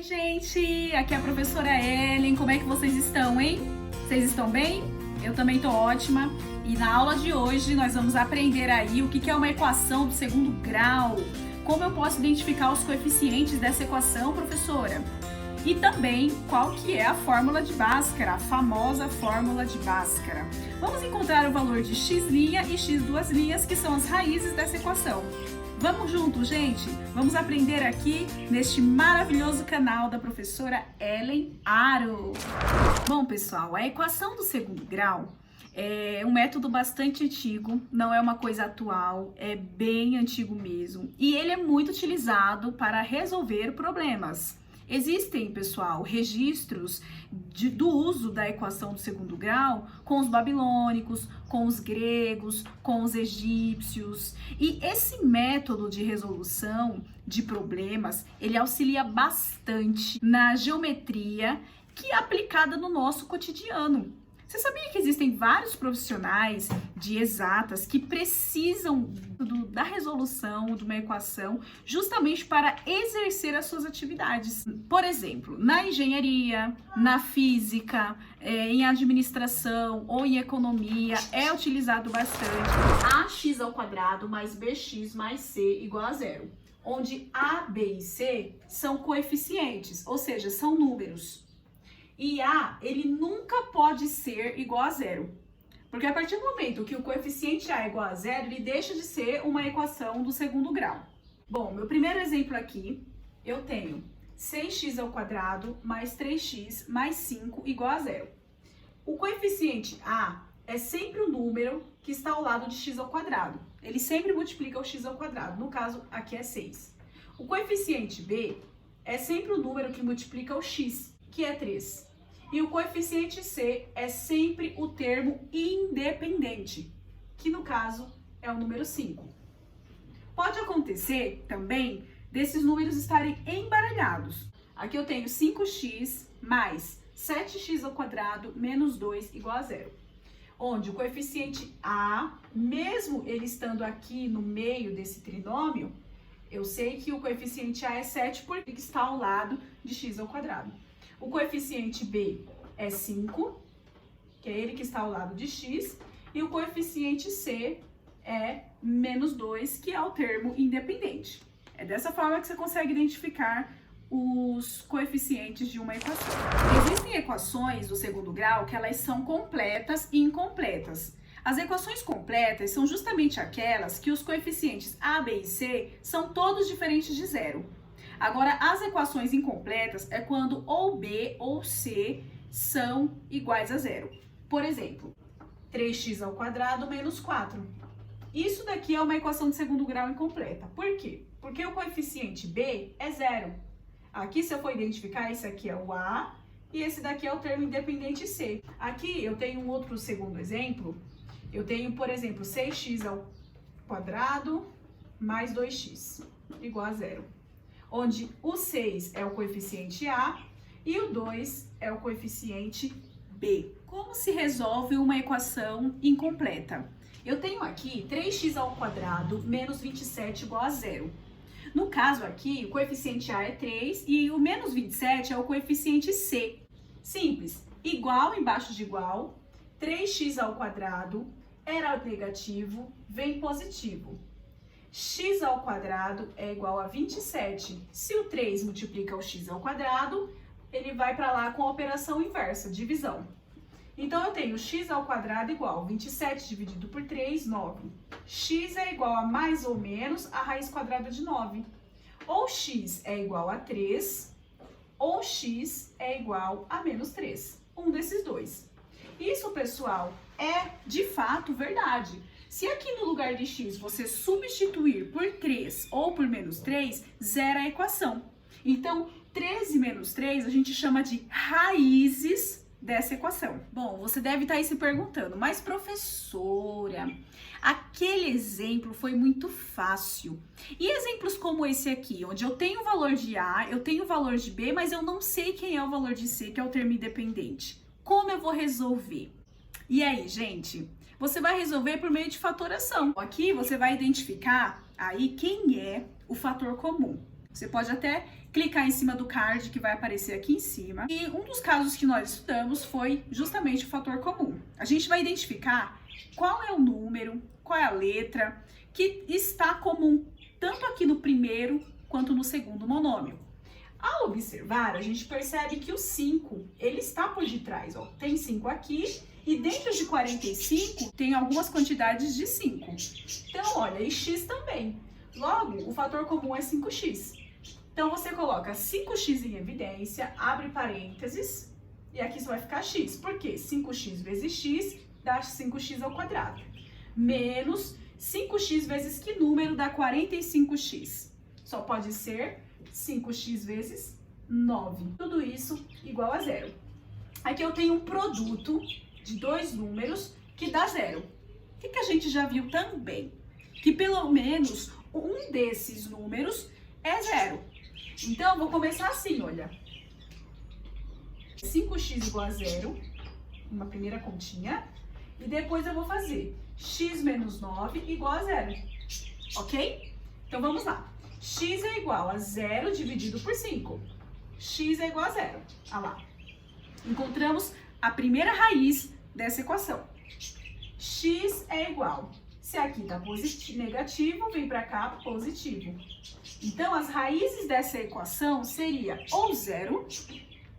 Oi, gente! Aqui é a professora Ellen. Como é que vocês estão, hein? Vocês estão bem? Eu também tô ótima. E na aula de hoje nós vamos aprender aí o que é uma equação do segundo grau. Como eu posso identificar os coeficientes dessa equação, professora? E também qual que é a fórmula de Bhaskara, a famosa fórmula de Bhaskara. Vamos encontrar o valor de x' e x duas linhas, que são as raízes dessa equação. Vamos juntos, gente? Vamos aprender aqui neste maravilhoso canal da professora Ellen Aro. Bom, pessoal, a equação do segundo grau é um método bastante antigo, não é uma coisa atual, é bem antigo mesmo. E ele é muito utilizado para resolver problemas. Existem, pessoal, registros do uso da equação do segundo grau com os babilônicos, com os gregos, com os egípcios. E esse método de resolução de problemas, ele auxilia bastante na geometria que é aplicada no nosso cotidiano. Você sabia que existem vários profissionais de exatas que precisam da resolução de uma equação justamente para exercer as suas atividades? Por exemplo, na engenharia, na física, em administração ou em economia é utilizado bastante ax² mais bx mais c igual a zero, onde a, b e c são coeficientes, ou seja, são números. E A, ele nunca pode ser igual a zero. Porque a partir do momento que o coeficiente A é igual a zero, ele deixa de ser uma equação do segundo grau. Bom, meu primeiro exemplo aqui, eu tenho 6x² mais 3x mais 5 igual a zero. O coeficiente A é sempre o número que está ao lado de x². Ele sempre multiplica o x². No caso, aqui é 6. O coeficiente B é sempre o número que multiplica o x, que é 3. E o coeficiente C é sempre o termo independente, que no caso é o número 5. Pode acontecer também desses números estarem embaralhados. Aqui eu tenho 5x mais 7x² menos 2 igual a zero. Onde o coeficiente A, mesmo ele estando aqui no meio desse trinômio, eu sei que o coeficiente A é 7 porque está ao lado de x². O coeficiente B é 5, que é ele que está ao lado de x, e o coeficiente C é menos 2, que é o termo independente. É dessa forma que você consegue identificar os coeficientes de uma equação. Existem equações do segundo grau que elas são completas e incompletas. As equações completas são justamente aquelas que os coeficientes A, B e C são todos diferentes de zero. Agora, as equações incompletas é quando ou B ou C são iguais a zero. Por exemplo, 3x² menos 4. Isso daqui é uma equação de segundo grau incompleta. Por quê? Porque o coeficiente B é zero. Aqui, se eu for identificar, esse aqui é o A e esse daqui é o termo independente C. Aqui eu tenho um outro segundo exemplo. Eu tenho, por exemplo, 6x² mais 2x igual a zero. Onde o 6 é o coeficiente A e o 2 é o coeficiente B. Como se resolve uma equação incompleta? Eu tenho aqui 3x² menos 27 igual a zero. No caso aqui, o coeficiente A é 3 e o menos 27 é o coeficiente C. Simples, igual embaixo de igual, 3x² era negativo, vem positivo. x² é igual a 27. Se o 3 multiplica o x², ele vai para lá com a operação inversa, divisão. Então, eu tenho x² igual a 27 dividido por 3, 9. X é igual a mais ou menos a raiz quadrada de 9. Ou x é igual a 3, ou x é igual a menos 3. Um desses dois. Isso, pessoal, é de fato verdade. Se aqui no lugar de x você substituir por 3 ou por menos 3, zera a equação. Então, 13 menos 3 a gente chama de raízes dessa equação. Bom, você deve estar aí se perguntando, mas professora, aquele exemplo foi muito fácil. E exemplos como esse aqui, onde eu tenho o valor de A, eu tenho o valor de B, mas eu não sei quem é o valor de C, que é o termo independente. Como eu vou resolver? E aí, gente? Você vai resolver por meio de fatoração. Aqui você vai identificar aí quem é o fator comum. Você pode até clicar em cima do card que vai aparecer aqui em cima. E um dos casos que nós estudamos foi justamente o fator comum. A gente vai identificar qual é o número, qual é a letra que está comum tanto aqui no primeiro quanto no segundo monômio. Ao observar, a gente percebe que o 5, ele está por detrás, ó. Tem 5 aqui e dentro de 45 tem algumas quantidades de 5. Então, olha, e x também. Logo, o fator comum é 5x. Então, você coloca 5x em evidência, abre parênteses, e aqui só vai ficar x. Por quê? 5x vezes x dá 5x ao quadrado. Menos 5x vezes que número dá 45x? Só pode ser 5x vezes 9. Tudo isso igual a zero. Aqui eu tenho um produto de dois números que dá zero. O que a gente já viu também? Que pelo menos um desses números é zero. Então, eu vou começar assim, olha. 5x igual a zero, uma primeira continha. E depois eu vou fazer x menos 9 igual a zero. Ok? Então, vamos lá. X é igual a 0 dividido por 5. X é igual a 0. Olha lá. Encontramos a primeira raiz dessa equação. X é igual. Se aqui está negativo, vem para cá positivo. Então, as raízes dessa equação seria ou 0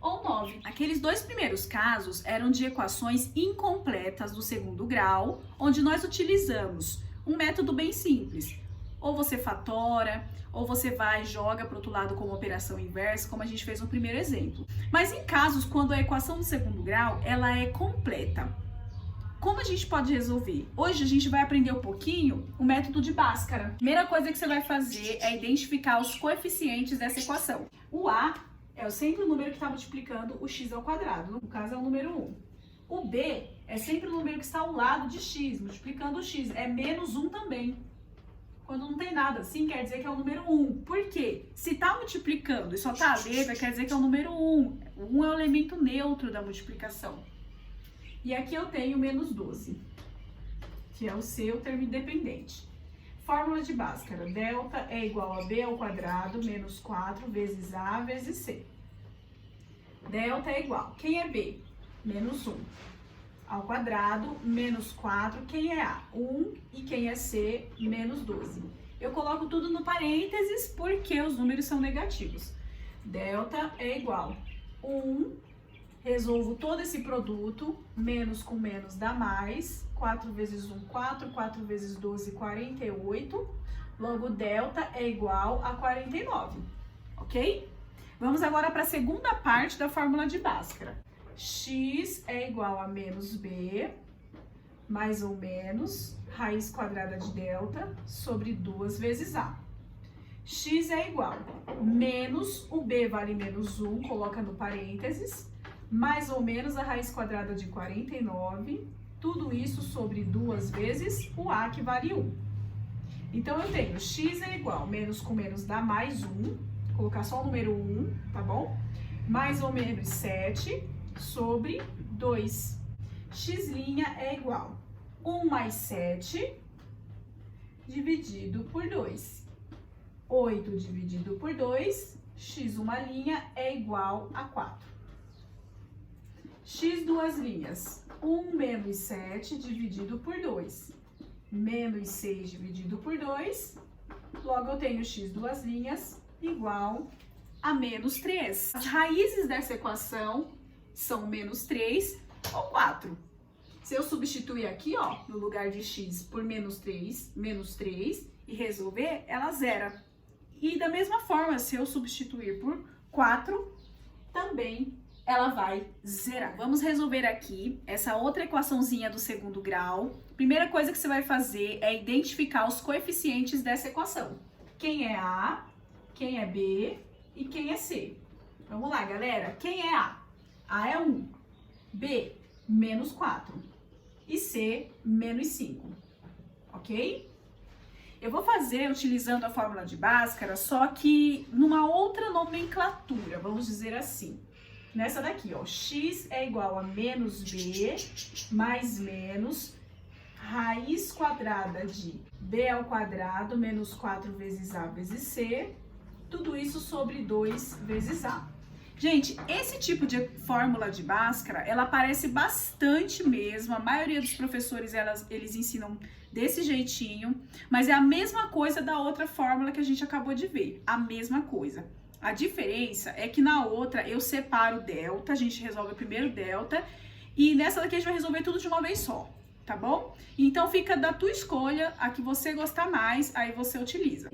ou 9. Aqueles dois primeiros casos eram de equações incompletas do segundo grau, onde nós utilizamos um método bem simples. Ou você fatora, ou você vai e joga para o outro lado como operação inversa, como a gente fez no primeiro exemplo. Mas em casos quando a equação do segundo grau ela é completa, como a gente pode resolver? Hoje a gente vai aprender um pouquinho o método de Bhaskara. A primeira coisa que você vai fazer é identificar os coeficientes dessa equação. O A é sempre o número que está multiplicando o x ao quadrado, no caso é o número 1. O B é sempre o número que está ao lado de x, multiplicando o x, é menos 1 também. Quando não tem nada assim, quer dizer que é o número 1. Por quê? Se está multiplicando e só está a letra, quer dizer que é o número 1. O 1 é o elemento neutro da multiplicação. E aqui eu tenho menos 12, que é o seu termo independente. Fórmula de Bhaskara. Delta é igual a b ao quadrado menos 4 vezes a vezes c. Delta é igual. Quem é b? Menos 1. Ao quadrado, menos 4, quem é A? 1 e quem é C? Menos 12. Eu coloco tudo no parênteses porque os números são negativos. Delta é igual 1, resolvo todo esse produto, menos com menos dá mais, 4 vezes 1, 4, 4 vezes 12, 48. Logo, delta é igual a 49, ok? Vamos agora para a segunda parte da fórmula de Bhaskara. X é igual a menos b, mais ou menos, raiz quadrada de delta, sobre 2 vezes a. X é igual, menos, o b vale menos 1, coloca no parênteses, mais ou menos a raiz quadrada de 49, tudo isso sobre 2 vezes o a, que vale 1. Então, eu tenho x é igual, menos com menos dá mais 1, vou colocar só o número 1, tá bom? Mais ou menos 7 sobre 2. X' é igual 1 mais 7 dividido por 2. 8 dividido por 2, x uma linha é igual a 4. X duas linhas, 1 menos 7 dividido por 2. Menos 6 dividido por 2, logo eu tenho x duas linhas igual a menos 3. As raízes dessa equação são menos 3 ou 4. Se eu substituir aqui, ó, no lugar de x por menos 3 e resolver, ela zera. E da mesma forma, se eu substituir por 4, também ela vai zerar. Vamos resolver aqui essa outra equaçãozinha do segundo grau. Primeira coisa que você vai fazer é identificar os coeficientes dessa equação. Quem é A, quem é B e quem é C. Vamos lá, galera. Quem é A? A é 1, B, menos 4 e C, menos 5, ok? Eu vou fazer utilizando a fórmula de Bhaskara, só que numa outra nomenclatura, vamos dizer assim. Nessa daqui, ó, x é igual a menos b mais menos raiz quadrada de b ao quadrado menos 4 vezes a vezes c, Tudo isso sobre 2 vezes A. Gente, esse tipo de fórmula de Bhaskara, ela aparece bastante mesmo. A maioria dos professores, eles ensinam desse jeitinho. Mas é a mesma coisa da outra fórmula que a gente acabou de ver. A mesma coisa. A diferença é que na outra eu separo o delta, a gente resolve primeiro o delta. E nessa daqui a gente vai resolver tudo de uma vez só, tá bom? Então fica da tua escolha, a que você gostar mais, aí você utiliza.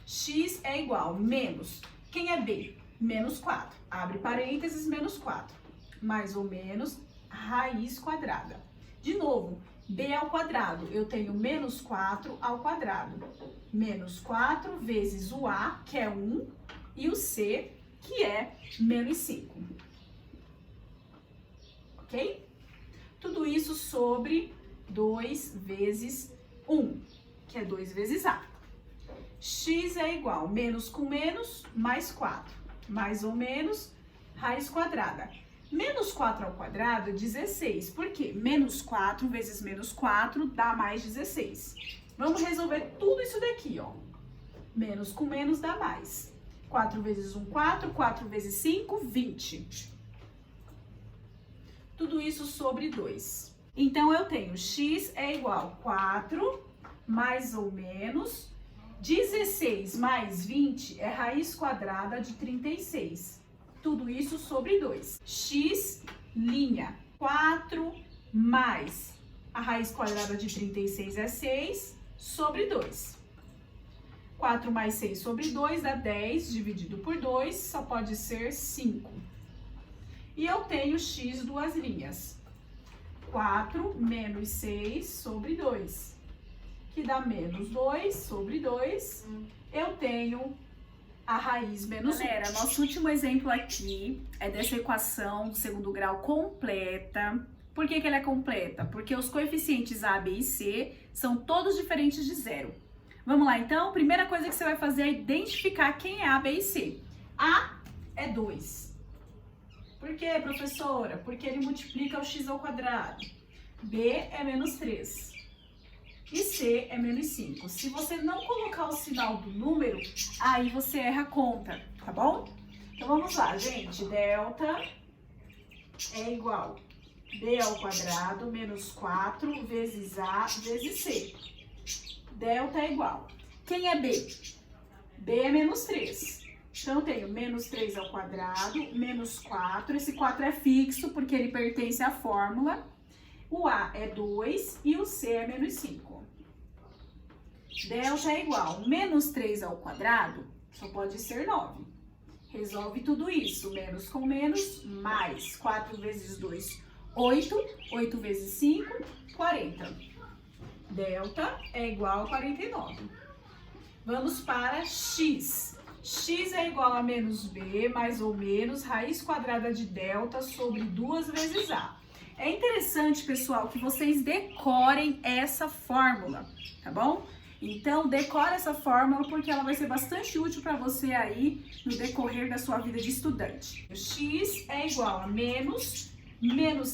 X é igual menos, quem é B? Menos 4, abre parênteses, menos 4, mais ou menos raiz quadrada. De novo, B ao quadrado, eu tenho menos 4 ao quadrado. Menos 4 vezes o A, que é 1, e o C, que é menos 5. Ok? Tudo isso sobre 2 vezes 1, que é 2 vezes A. X é igual menos com menos, mais 4. Mais ou menos, raiz quadrada. Menos 4 ao quadrado é 16. Por quê? Menos 4 vezes menos 4 dá mais 16. Vamos resolver tudo isso daqui, ó. Menos com menos dá mais. 4 vezes 1, 4. 4 vezes 5, 20. Tudo isso sobre 2. Então, eu tenho x é igual a 4, mais ou menos... 16 mais 20 é raiz quadrada de 36. Tudo isso sobre 2. X, linha, 4 mais a raiz quadrada de 36 é 6, sobre 2. 4 mais 6 sobre 2 dá 10, dividido por 2, só pode ser 5. E eu tenho x duas linhas. 4 menos 6 sobre 2. Que dá menos 2 sobre 2, eu tenho a raiz menos 1. Galera, nosso último exemplo aqui é dessa equação do segundo grau completa. Por que que ela é completa? Porque os coeficientes A, B e C são todos diferentes de zero. Vamos lá, então? Primeira coisa que você vai fazer é identificar quem é A, B e C. A é 2. Por quê, professora? Porque ele multiplica o x ao quadrado. B é menos 3. E C é menos 5. Se você não colocar o sinal do número, aí você erra a conta, tá bom? Então vamos lá, gente. Delta é igual a B ao quadrado menos 4 vezes A vezes C. Delta é igual. Quem é B? B é menos 3. Então eu tenho menos 3 ao quadrado, menos 4. Esse 4 é fixo porque ele pertence à fórmula. O A é 2 e o C é menos 5. Delta é igual a menos 3 ao quadrado, só pode ser 9. Resolve tudo isso, menos com menos, mais 4 vezes 2, 8. 8 vezes 5, 40. Delta é igual a 49. Vamos para x. X é igual a menos b, mais ou menos, raiz quadrada de delta sobre 2 vezes a. É interessante, pessoal, que vocês decorem essa fórmula, tá bom? Então, decora essa fórmula porque ela vai ser bastante útil para você aí no decorrer da sua vida de estudante. X é igual a menos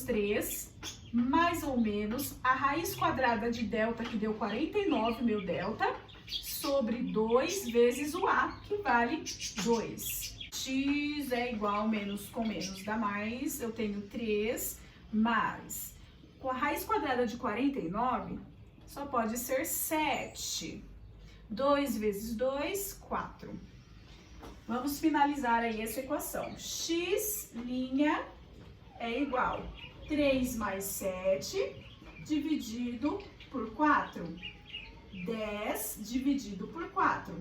3, mais ou menos, a raiz quadrada de delta, que deu 49, meu delta, sobre 2 vezes o A, que vale 2. X é igual a menos com menos dá mais, eu tenho 3, mais, com a raiz quadrada de 49, só pode ser 7. 2 vezes 2, 4. Vamos finalizar aí essa equação. X' é igual a 3 mais 7 dividido por 4. 10 dividido por 4.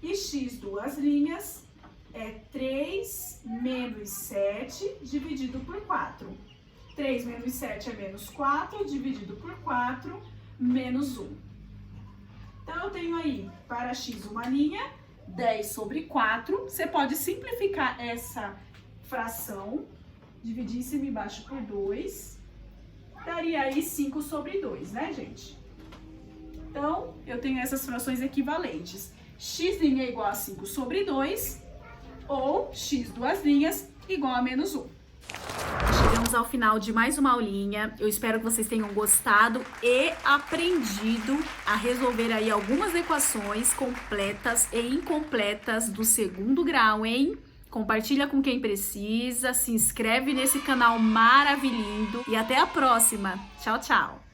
E x duas linhas é 3 menos 7 dividido por 4. 3 menos 7 é menos 4, dividido por 4, menos 1. Então, eu tenho aí, para x uma linha, 10 sobre 4. Você pode simplificar essa fração, dividir em cima e embaixo por 2. Daria aí 5 sobre 2, né, gente? Então, eu tenho essas frações equivalentes. X' é igual a 5 sobre 2, ou x duas linhas igual a menos 1. chegamos ao final de mais uma aulinha. Eu espero que vocês tenham gostado e aprendido a resolver aí algumas equações completas e incompletas do segundo grau, hein? Compartilha com quem precisa, se inscreve nesse canal maravilhoso e até a próxima. Tchau, tchau!